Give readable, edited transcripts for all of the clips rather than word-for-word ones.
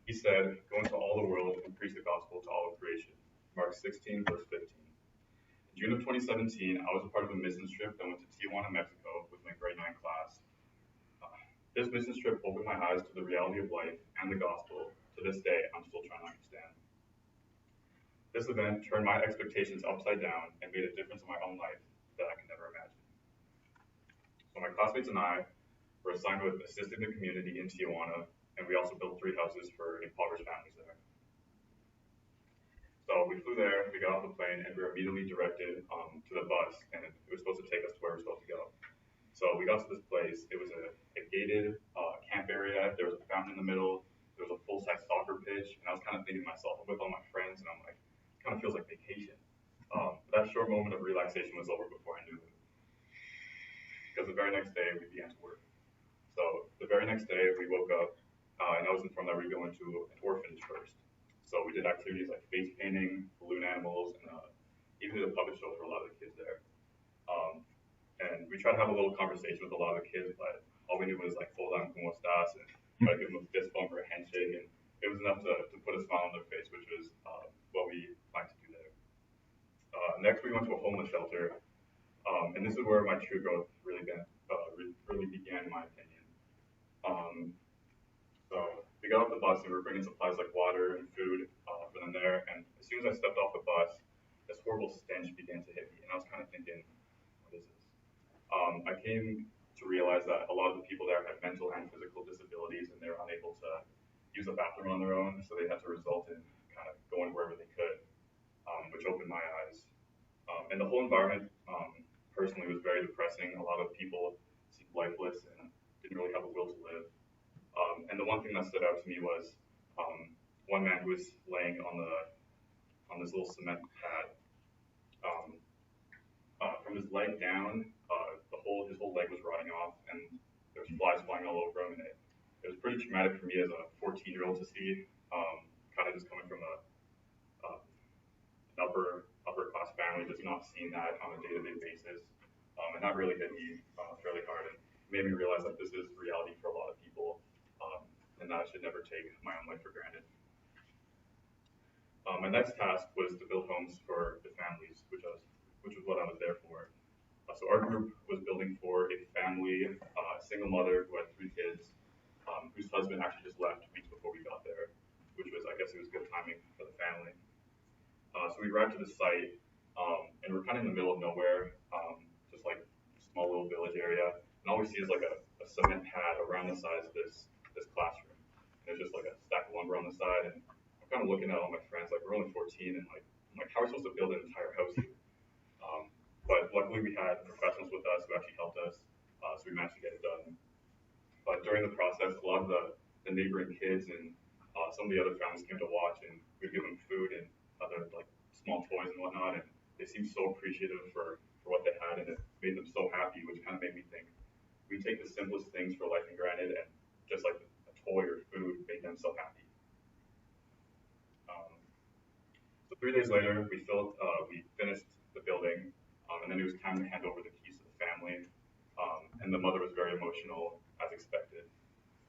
He said, "Go into all the world and preach the gospel to all of creation." Mark 16, verse 15. In June of 2017, I was a part of a mission trip that went to Tijuana, Mexico with my grade 9 class. Uh, this mission trip opened my eyes to the reality of life and the gospel. To this day, I'm still trying to understand. This event turned my expectations upside down and made a difference in my own life that I could never imagine. So my classmates and I were assigned with assisting the community in Tijuana, and we also built 3 houses for impoverished families there. So we flew there, we got off the plane, and we were immediately directed to the bus, and it was supposed to take us to where we were supposed to go. So we got to this place. It was a gated camp area. There was a fountain in the middle. There was a full-size soccer pitch, and I was kind of thinking to myself, I'm with all my friends, and I'm like, it kind of feels like vacation. But that short moment of relaxation was over before I knew it. Because the very next day, we began to work. So the very next day, we woke up, and I was informed that we were going to an orphanage first. So we did activities like face painting, balloon animals, and even did a puppet show for a lot of the kids there. Um, and we tried to have a little conversation with a lot of the kids, but all we knew was like "Hola, cómo estás?" and try to give them a fist bump or a handshake, and it was enough to put a smile on their face, which was what we planned to do there. Next, we went to a homeless shelter, and this is where my true growth really began, in my opinion. Um, so we got off the bus and we were bringing supplies like water and food for them there. And as soon as I stepped off the bus, this horrible stench began to hit me, and I was kind of thinking, what is this? I came to realize that a lot of the people there had mental and physical disabilities, and they were unable to use a bathroom on their own, so they had to result in kind of going wherever they could, which opened my eyes. And the whole environment, personally, was very depressing. A lot of people seemed lifeless and didn't really have a will to live. And the one thing that stood out to me was one man who was laying on this little cement pad. Um, from his leg down, his whole leg was rotting off, and there was flies flying all over him. And it was pretty traumatic for me as a 14-year-old to see, kind of just coming from an upper class family, just not seeing that on a day-to-day basis. And that really hit me fairly hard and made me realize that this is reality for a lot of people, and that I should never take my own life for granted. My next task was to build homes for the families, which was what I was there for. So our group was building for a family, single mother who had 3 kids, whose husband actually just left weeks before we got there, which was, I guess, it was good timing for the family. So we arrived to the site, and we're kind of in the middle of nowhere, just like small little village area, and all we see is like a cement pad around the size of this classroom. And there's just like a stack of lumber on the side, and I'm kind of looking at all my friends, like we're only 14, and like I'm like, how are we supposed to build an entire house here? But luckily we had professionals with us who actually helped us, so we managed to get it done. But during the process, a lot of the neighboring kids and some of the other families came to watch, and we'd give them food and other like small toys and whatnot, and they seemed so appreciative for what they had, and it made them so happy, which kind of made me think we take the simplest things for life and granted, and just like a toy or food made them so happy. Um, so 3 days later, we finished the building, and then it was time to hand over the keys to the family, and the mother was very emotional as expected.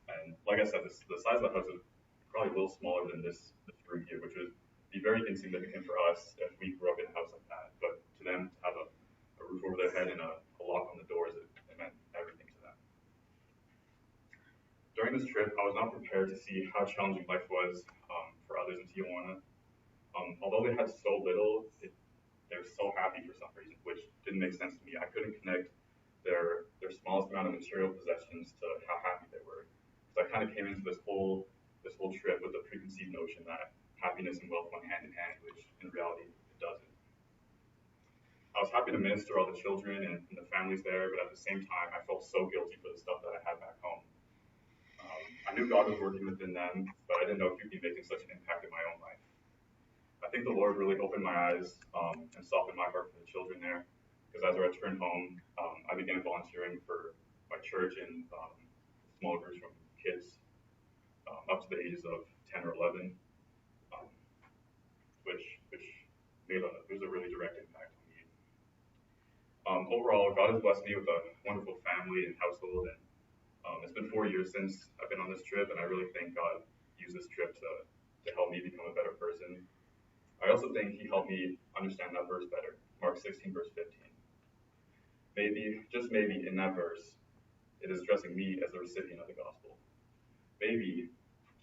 And like I said, the size of the house is probably a little smaller than this room here, which would be very insignificant for us if we grew up in a house like that. But to them, to have a roof over their head and a lock on the doors, it meant everything to them. During this trip, I was not prepared to see how challenging life was for others in Tijuana. Although they had so little, they were so happy for some reason, which didn't make sense to me. I couldn't connect their smallest amount of material possessions to how happy they were. So I kind of came into this whole trip with a preconceived notion that happiness and wealth went hand in hand, which in reality it doesn't. I was happy to minister all the children and the families there, but at the same time, I felt so guilty for the stuff that I had back home. I knew God was working within them, but I didn't know if He'd be making such an impact in my own life. I think the Lord really opened my eyes and softened my heart for the children there. Because as I returned home, I began volunteering for my church in small groups from kids up to the ages of 10 or 11, um, which it was a really direct impact on me. Overall, God has blessed me with a wonderful family and household, and it's been 4 years since I've been on this trip, and I really thank God use this trip to help me become a better person. I also think he helped me understand that verse better. Mark 16, verse 15. Maybe, just maybe, in that verse, it is addressing me as the recipient of the gospel. Maybe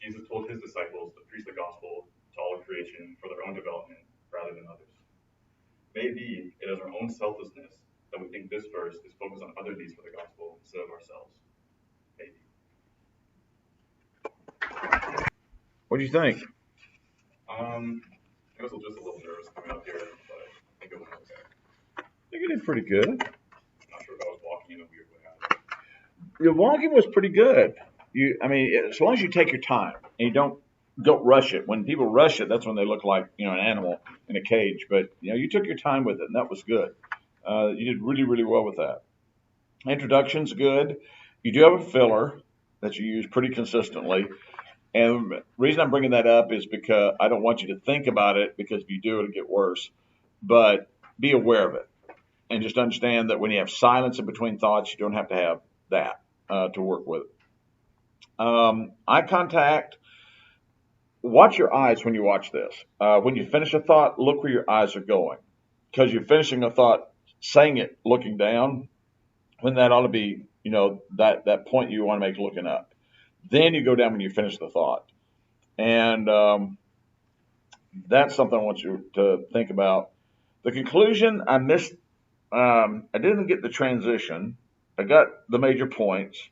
Jesus told his disciples to preach the gospel to all of creation for their own development rather than others. Maybe it is our own selflessness that we think this verse is focused on other needs for the gospel instead of ourselves. Maybe. What do you think? I was just a little nervous coming up here, but I think it went okay. I think you did pretty good. I'm not sure if I was walking in a weird way. Your walking was pretty good. I mean, as long as you take your time and you don't rush it. When people rush it, that's when they look like an animal in a cage. But you took your time with it, and that was good. You did really, really well with that. Introduction's good. You do have a filler that you use pretty consistently. And the reason I'm bringing that up is because I don't want you to think about it, because if you do, it'll get worse. But be aware of it and just understand that when you have silence in between thoughts, you don't have to have that to work with. Eye contact. Watch your eyes when you watch this. When you finish a thought, look where your eyes are going, because you're finishing a thought, saying it looking down, when that ought to be, that point you want to make looking up. Then you go down when you finish the thought. And that's something I want you to think about. The conclusion, I missed. I didn't get the transition. I got the major points.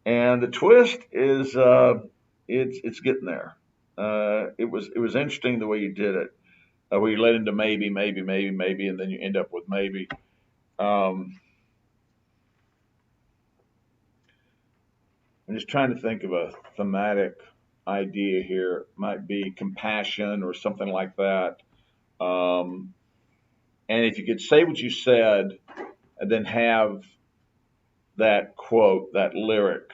And the twist is it's getting there. It was interesting the way you did it, where you led into maybe, maybe, maybe, maybe, and then you end up with maybe. I'm just trying to think of a thematic idea here. It might be compassion or something like that. And if you could say what you said and then have that quote, that lyric,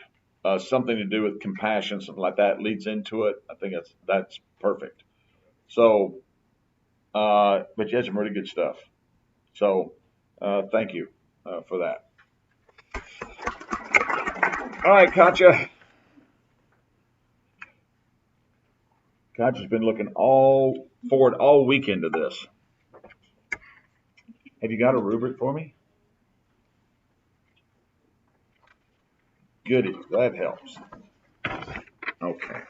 something to do with compassion, something like that leads into it, I think that's perfect. So, but you had some really good stuff. So, thank you for that. All right, Katja. Katja's been looking forward all weekend to this. Have you got a rubric for me? Goody, that helps. Okay.